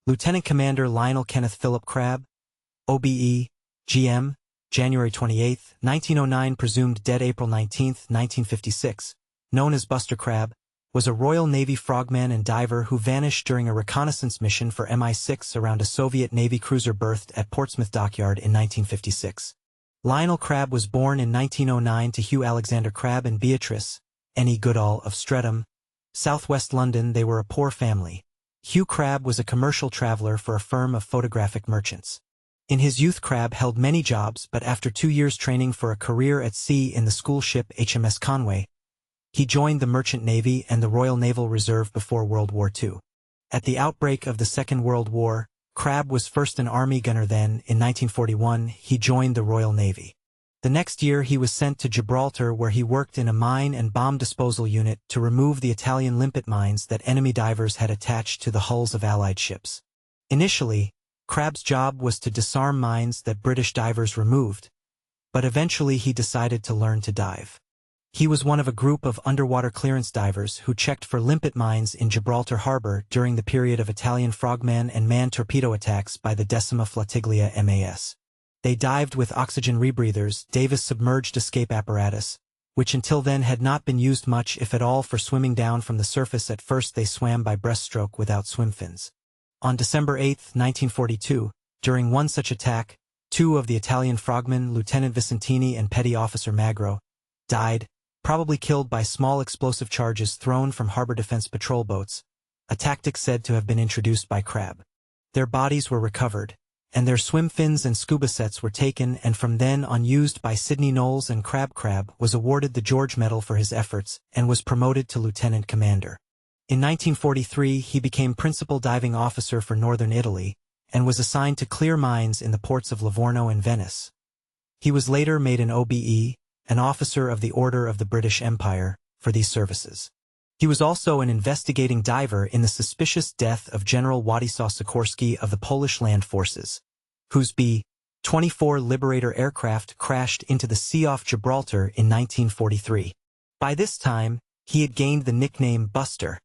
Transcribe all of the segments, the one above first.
Lieutenant Commander Lionel Kenneth Philip Crabb, OBE, GM, January 28, 1909, presumed dead April 19, 1956, known as Buster Crabb, was a Royal Navy frogman and diver who vanished during a reconnaissance mission for Mi-6 around a Soviet Navy cruiser berthed at Portsmouth Dockyard in 1956. Lionel Crabb was born in 1909 to Hugh Alexander Crabb and Beatrice, N.E. Goodall of Streatham, southwest London. They were a poor family. Hugh Crabb was a commercial traveler for a firm of photographic merchants. In his youth, Crabb held many jobs, but after 2 years training for a career at sea in the school ship HMS Conway, he joined the Merchant Navy and the Royal Naval Reserve before World War II. At the outbreak of the Second World War, Crabb was first an Army gunner. Then, in 1941, he joined the Royal Navy. The next year he was sent to Gibraltar, where he worked in a mine and bomb disposal unit to remove the Italian limpet mines that enemy divers had attached to the hulls of Allied ships. Initially, Crabb's job was to disarm mines that British divers removed, but eventually he decided to learn to dive. He was one of a group of underwater clearance divers who checked for limpet mines in Gibraltar Harbor during the period of Italian frogman and man torpedo attacks by the Decima Flottiglia MAS. They dived with oxygen rebreathers, Davis submerged escape apparatus, which until then had not been used much if at all for swimming down from the surface. At first they swam by breaststroke without swim fins. On December 8, 1942, during one such attack, 2 of the Italian frogmen, Lieutenant Vicentini and Petty Officer Magro, died, probably killed by small explosive charges thrown from harbor defense patrol boats, a tactic said to have been introduced by Crabb. Their bodies were recovered, and their swim fins and scuba sets were taken and from then on used by Sidney Knowles, and Crabb was awarded the George Medal for his efforts and was promoted to lieutenant commander. In 1943 he became principal diving officer for northern Italy and was assigned to clear mines in the ports of Livorno and Venice. He was later made an OBE, an officer of the Order of the British Empire, for these services. He was also an investigating diver in the suspicious death of General Władysław Sikorski of the Polish Land Forces, whose B-24 Liberator aircraft crashed into the sea off Gibraltar in 1943. By this time, he had gained the nickname Buster,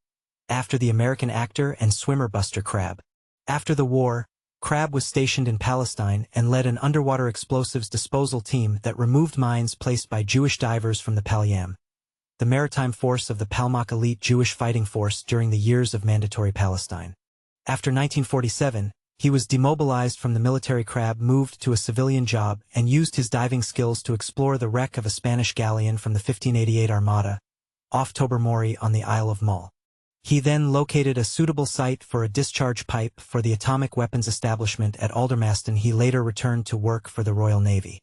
after the American actor and swimmer Buster Crabb. After the war, Crabb was stationed in Palestine and led an underwater explosives disposal team that removed mines placed by Jewish divers from the Palyam, the maritime force of the Palmach elite Jewish fighting force during the years of Mandatory Palestine. After 1947, he was demobilized from the military. Crabb moved to a civilian job and used his diving skills to explore the wreck of a Spanish galleon from the 1588 Armada, off Tobermory on the Isle of Mull. He then located a suitable site for a discharge pipe for the atomic weapons establishment at Aldermaston. He later returned to work for the Royal Navy.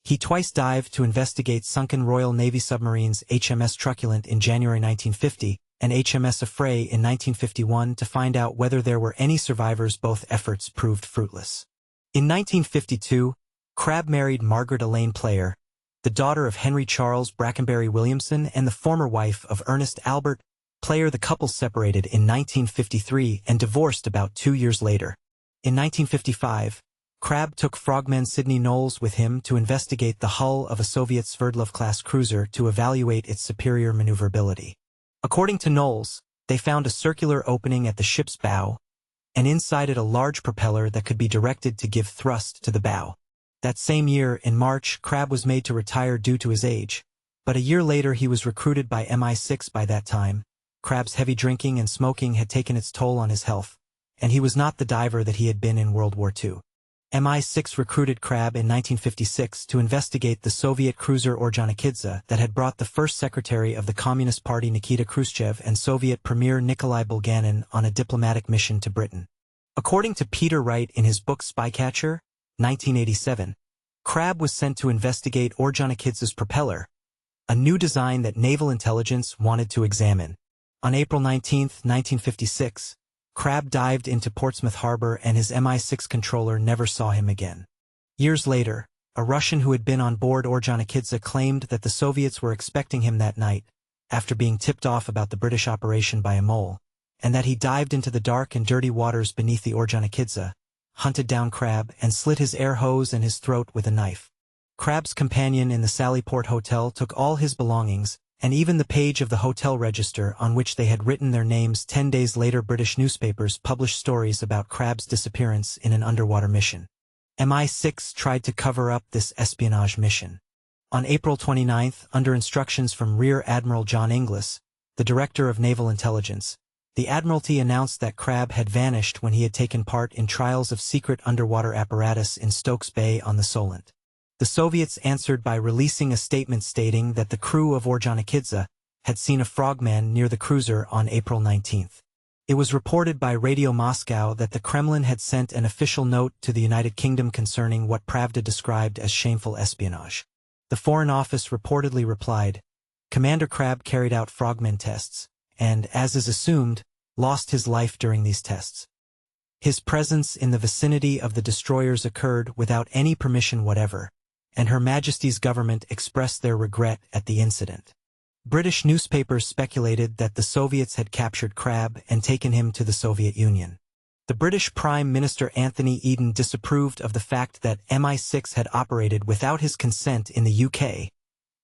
He twice dived to investigate sunken Royal Navy submarines HMS Truculent in January 1950 and HMS Affray in 1951 to find out whether there were any survivors. Both efforts proved fruitless. In 1952, Crabb married Margaret Elaine Player, the daughter of Henry Charles Brackenbury Williamson and the former wife of Ernest Albert Player. The couple separated in 1953 and divorced about 2 years later. In 1955, Crabb took frogman Sidney Knowles with him to investigate the hull of a Soviet Sverdlov-class cruiser to evaluate its superior maneuverability. According to Knowles, they found a circular opening at the ship's bow, and inside it a large propeller that could be directed to give thrust to the bow. That same year, in March, Crabb was made to retire due to his age, but a year later he was recruited by Mi-6. By that time, Crabb's heavy drinking and smoking had taken its toll on his health, and he was not the diver that he had been in World War II. Mi-6 recruited Crabb in 1956 to investigate the Soviet cruiser Ordzhonikidze that had brought the first secretary of the Communist Party Nikita Khrushchev and Soviet Premier Nikolai Bulganin on a diplomatic mission to Britain. According to Peter Wright in his book Spycatcher, 1987, Crabb was sent to investigate Ordzhonikidze's propeller, a new design that naval intelligence wanted to examine. On April 19, 1956, Crabb dived into Portsmouth Harbor and his Mi-6 controller never saw him again. Years later, a Russian who had been on board Ordzhonikidze claimed that the Soviets were expecting him that night, after being tipped off about the British operation by a mole, and that he dived into the dark and dirty waters beneath the Ordzhonikidze, hunted down Crabb and slit his air hose and his throat with a knife. Crabb's companion in the Sallyport Hotel took all his belongings, and even the page of the hotel register on which they had written their names 10 days later. British newspapers published stories about Crabb's disappearance in an underwater mission. MI6 tried to cover up this espionage mission. On April 29, under instructions from Rear Admiral John Inglis, the Director of Naval Intelligence, the Admiralty announced that Crabb had vanished when he had taken part in trials of secret underwater apparatus in Stokes Bay on the Solent. The Soviets answered by releasing a statement stating that the crew of Orjonikidze had seen a frogman near the cruiser on April 19. It was reported by Radio Moscow that the Kremlin had sent an official note to the United Kingdom concerning what Pravda described as shameful espionage. The Foreign Office reportedly replied, "Commander Crabb carried out frogman tests, and, as is assumed, lost his life during these tests. His presence in the vicinity of the destroyers occurred without any permission whatever, and Her Majesty's government expressed their regret at the incident." British newspapers speculated that the Soviets had captured Crabb and taken him to the Soviet Union. The British Prime Minister Anthony Eden disapproved of the fact that MI6 had operated without his consent in the UK,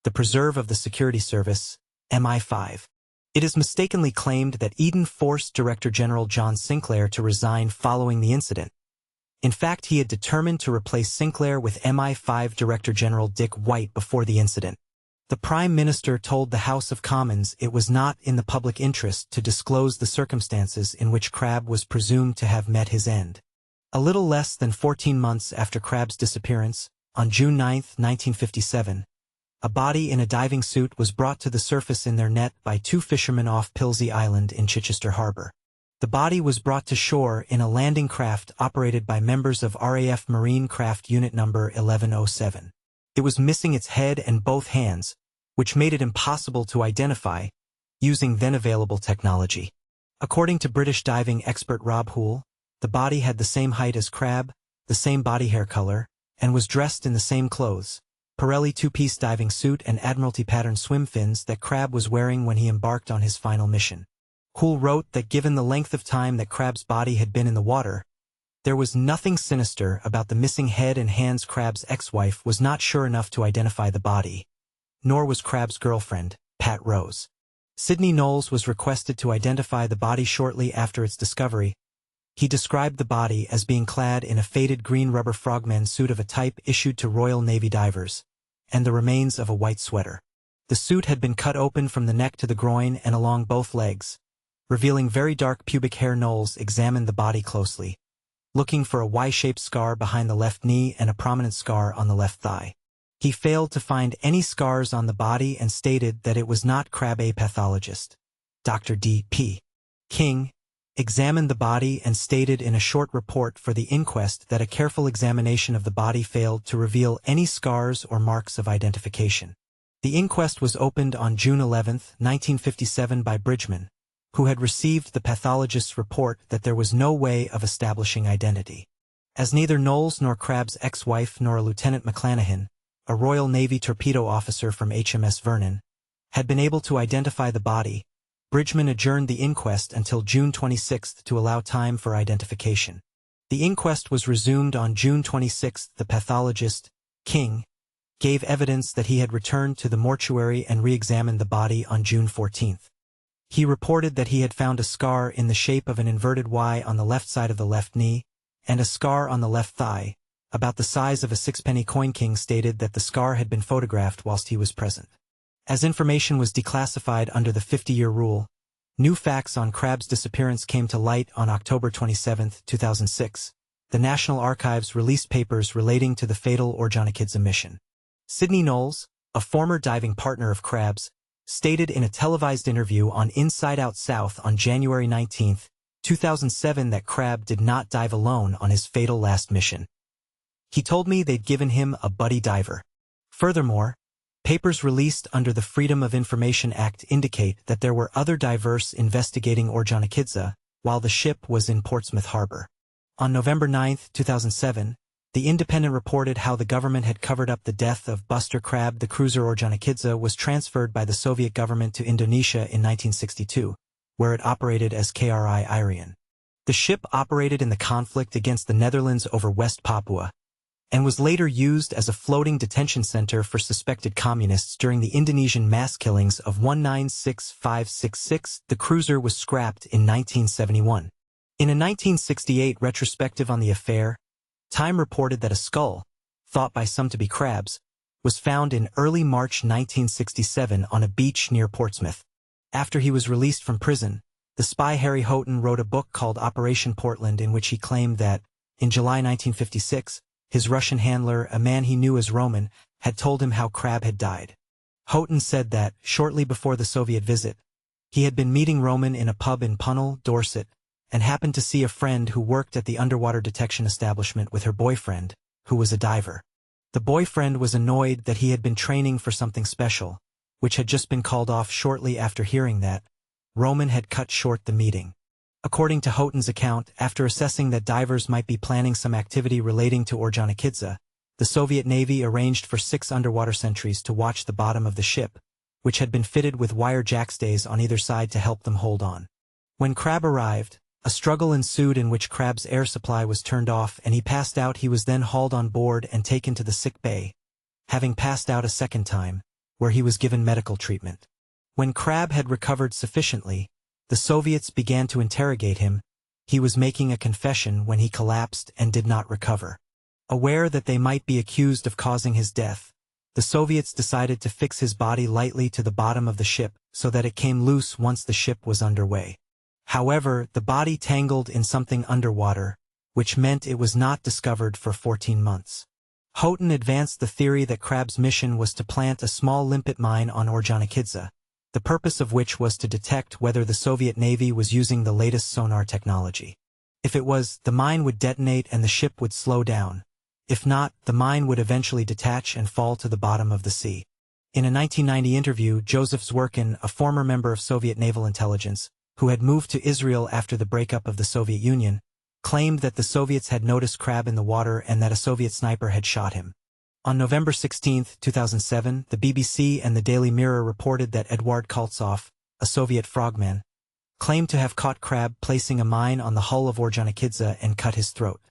the preserve of the security service, MI5. It is mistakenly claimed that Eden forced Director General John Sinclair to resign following the incident. In fact, he had determined to replace Sinclair with MI5 Director General Dick White before the incident. The Prime Minister told the House of Commons it was not in the public interest to disclose the circumstances in which Crabb was presumed to have met his end. A little less than 14 months after Crabb's disappearance, on June 9, 1957, a body in a diving suit was brought to the surface in their net by two fishermen off Pilsey Island in Chichester Harbor. The body was brought to shore in a landing craft operated by members of RAF Marine Craft Unit No. 1107. It was missing its head and both hands, which made it impossible to identify, using then-available technology. According to British diving expert Rob Hoole, the body had the same height as Crabb, the same body hair color, and was dressed in the same clothes, Pirelli two-piece diving suit and Admiralty pattern swim fins that Crabb was wearing when he embarked on his final mission. Hoole wrote that given the length of time that Crabb's body had been in the water, there was nothing sinister about the missing head and hands. Crabb's ex-wife was not sure enough to identify the body, nor was Crabb's girlfriend, Pat Rose. Sidney Knowles was requested to identify the body shortly after its discovery. He described the body as being clad in a faded green rubber frogman suit of a type issued to Royal Navy divers, and the remains of a white sweater. The suit had been cut open from the neck to the groin and along both legs, revealing very dark pubic hair. Knowles examined the body closely, looking for a Y-shaped scar behind the left knee and a prominent scar on the left thigh. He failed to find any scars on the body and stated that it was not Crabb. A pathologist, Dr. D.P. King, examined the body and stated in a short report for the inquest that a careful examination of the body failed to reveal any scars or marks of identification. The inquest was opened on June 11, 1957 by Bridgman, who had received the pathologist's report that there was no way of establishing identity. As neither Knowles nor Crabb's ex-wife nor a Lieutenant McClanahan, a Royal Navy torpedo officer from HMS Vernon, had been able to identify the body, Bridgman adjourned the inquest until June 26 to allow time for identification. The inquest was resumed on June 26. The pathologist, King, gave evidence that he had returned to the mortuary and re-examined the body on June 14. He reported that he had found a scar in the shape of an inverted Y on the left side of the left knee, and a scar on the left thigh, about the size of a sixpenny coin. King stated that the scar had been photographed whilst he was present. As information was declassified under the 50-year rule, new facts on Crabb's disappearance came to light on October 27, 2006. The National Archives released papers relating to the fatal Orjonikidze mission. Sidney Knowles, a former diving partner of Crabb's, stated in a televised interview on Inside Out South on January 19, 2007 that Crabb did not dive alone on his fatal last mission. He told me they'd given him a buddy diver. Furthermore, papers released under the Freedom of Information Act indicate that there were other divers investigating Orjonikidze while the ship was in Portsmouth Harbor. On November 9, 2007, The Independent reported how the government had covered up the death of Buster Crabb. The cruiser Orjonikidze was transferred by the Soviet government to Indonesia in 1962, where it operated as KRI Irian. The ship operated in the conflict against the Netherlands over West Papua, and was later used as a floating detention center for suspected communists during the Indonesian mass killings of 1965-66. The cruiser was scrapped in 1971. In a 1968 retrospective on the affair, Time reported that a skull, thought by some to be Crabb's, was found in early March 1967 on a beach near Portsmouth. After he was released from prison, the spy Harry Houghton wrote a book called Operation Portland, in which he claimed that, in July 1956, his Russian handler, a man he knew as Roman, had told him how Crabb had died. Houghton said that, shortly before the Soviet visit, he had been meeting Roman in a pub in Punnell, Dorset, and happened to see a friend who worked at the underwater detection establishment with her boyfriend, who was a diver. The boyfriend was annoyed that he had been training for something special, which had just been called off shortly after hearing that. Roman had cut short the meeting. According to Houghton's account, after assessing that divers might be planning some activity relating to Orjonikidze, the Soviet Navy arranged for 6 underwater sentries to watch the bottom of the ship, which had been fitted with wire jackstays on either side to help them hold on. When Crabb arrived, a struggle ensued in which Crabb's air supply was turned off and he passed out. He was then hauled on board and taken to the sick bay, having passed out a second time, where he was given medical treatment. When Crabb had recovered sufficiently, the Soviets began to interrogate him. He was making a confession when he collapsed and did not recover. Aware that they might be accused of causing his death, the Soviets decided to fix his body lightly to the bottom of the ship so that it came loose once the ship was underway. However, the body tangled in something underwater, which meant it was not discovered for 14 months. Houghton advanced the theory that Crabb's mission was to plant a small limpet mine on Orjonikidze, the purpose of which was to detect whether the Soviet Navy was using the latest sonar technology. If it was, the mine would detonate and the ship would slow down. If not, the mine would eventually detach and fall to the bottom of the sea. In a 1990 interview, Joseph Zwerkin, a former member of Soviet naval intelligence, who had moved to Israel after the breakup of the Soviet Union, claimed that the Soviets had noticed Crabb in the water and that a Soviet sniper had shot him. On November 16, 2007, the BBC and the Daily Mirror reported that Eduard Koltsov, a Soviet frogman, claimed to have caught Crabb placing a mine on the hull of Orjonikidze and cut his throat.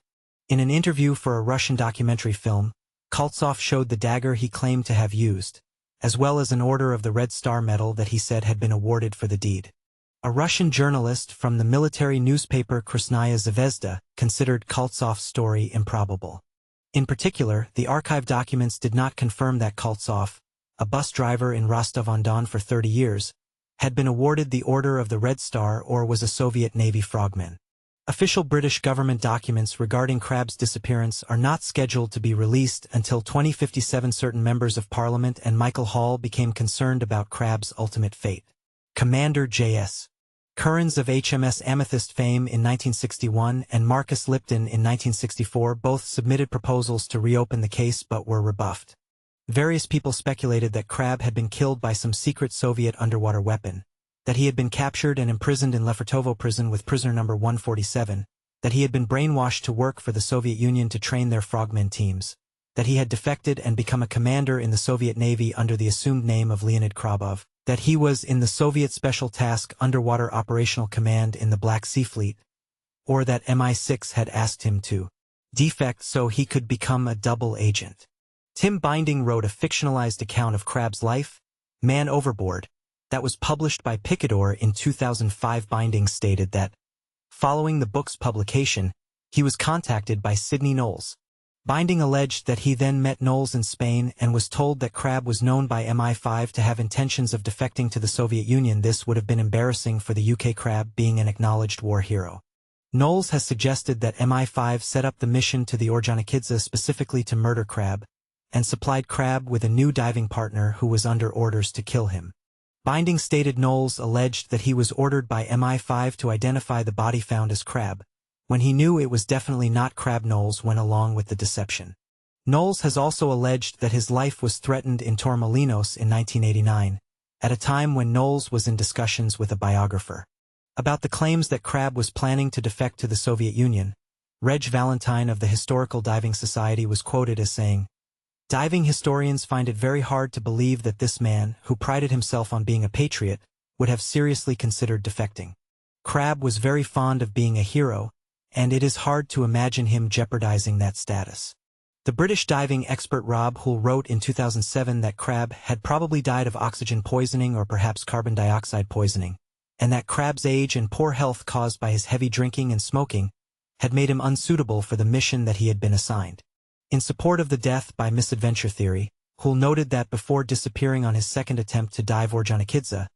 In an interview for a Russian documentary film, Koltsov showed the dagger he claimed to have used, as well as an Order of the Red Star medal that he said had been awarded for the deed. A Russian journalist from the military newspaper Krasnaya Zvezda considered Koltsov's story improbable. In particular, the archive documents did not confirm that Koltsov, a bus driver in Rostov-on-Don for 30 years, had been awarded the Order of the Red Star or was a Soviet Navy frogman. Official British government documents regarding Crabb's disappearance are not scheduled to be released until 2057. Certain members of Parliament and Michael Hall became concerned about Crabb's ultimate fate. Commander J.S. Kearns of HMS Amethyst fame in 1961 and Marcus Lipton in 1964 both submitted proposals to reopen the case but were rebuffed. Various people speculated that Crabb had been killed by some secret Soviet underwater weapon, that he had been captured and imprisoned in Lefortovo prison with prisoner number 147, that he had been brainwashed to work for the Soviet Union to train their frogmen teams, that he had defected and become a commander in the Soviet Navy under the assumed name of Leonid Crabb, that he was in the Soviet Special Task Underwater Operational Command in the Black Sea Fleet, or that MI6 had asked him to defect so he could become a double agent. Tim Binding wrote a fictionalized account of Crabb's life, Man Overboard, that was published by Picador in 2005. Binding stated that, following the book's publication, he was contacted by Sidney Knowles. Binding alleged that he then met Knowles in Spain and was told that Crabb was known by MI5 to have intentions of defecting to the Soviet Union. This would have been embarrassing for the UK, Crabb being an acknowledged war hero. Knowles has suggested that MI5 set up the mission to the Orjonikidze specifically to murder Crabb, and supplied Crabb with a new diving partner who was under orders to kill him. Binding stated Knowles alleged that he was ordered by MI5 to identify the body found as Crabb, when he knew it was definitely not Crabb. Knowles went along with the deception. Knowles has also alleged that his life was threatened in Torremolinos in 1989, at a time when Knowles was in discussions with a biographer. About the claims that Crabb was planning to defect to the Soviet Union, Reg Valentine of the Historical Diving Society was quoted as saying, "Diving historians find it very hard to believe that this man, who prided himself on being a patriot, would have seriously considered defecting. Crabb was very fond of being a hero, and it is hard to imagine him jeopardizing that status." The British diving expert Rob Hull wrote in 2007 that Crabb had probably died of oxygen poisoning or perhaps carbon dioxide poisoning, and that Crabb's age and poor health caused by his heavy drinking and smoking had made him unsuitable for the mission that he had been assigned. In support of the death by misadventure theory, Hull noted that before disappearing on his second attempt to dive Orjonikidze,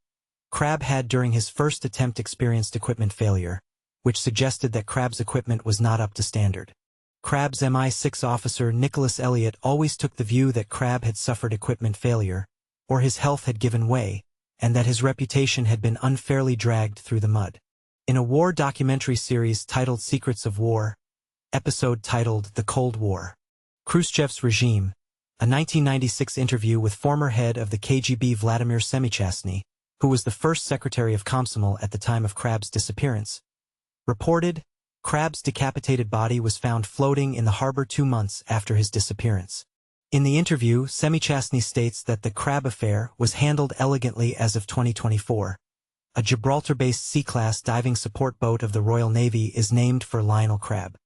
Crabb had during his first attempt experienced equipment failure, which suggested that Crabb's equipment was not up to standard. Crabb's MI6 officer Nicholas Elliott always took the view that Crabb had suffered equipment failure, or his health had given way, and that his reputation had been unfairly dragged through the mud. In a war documentary series titled Secrets of War, episode titled The Cold War, Khrushchev's Regime, a 1996 interview with former head of the KGB Vladimir Semichastny, who was the first Secretary of Komsomol at the time of Crabb's disappearance, reported, Crabb's decapitated body was found floating in the harbor 2 months after his disappearance. In the interview, Semichastny states that the Crabb affair was handled elegantly as of 2024. A Gibraltar-based C-class diving support boat of the Royal Navy is named for Lionel Crabb.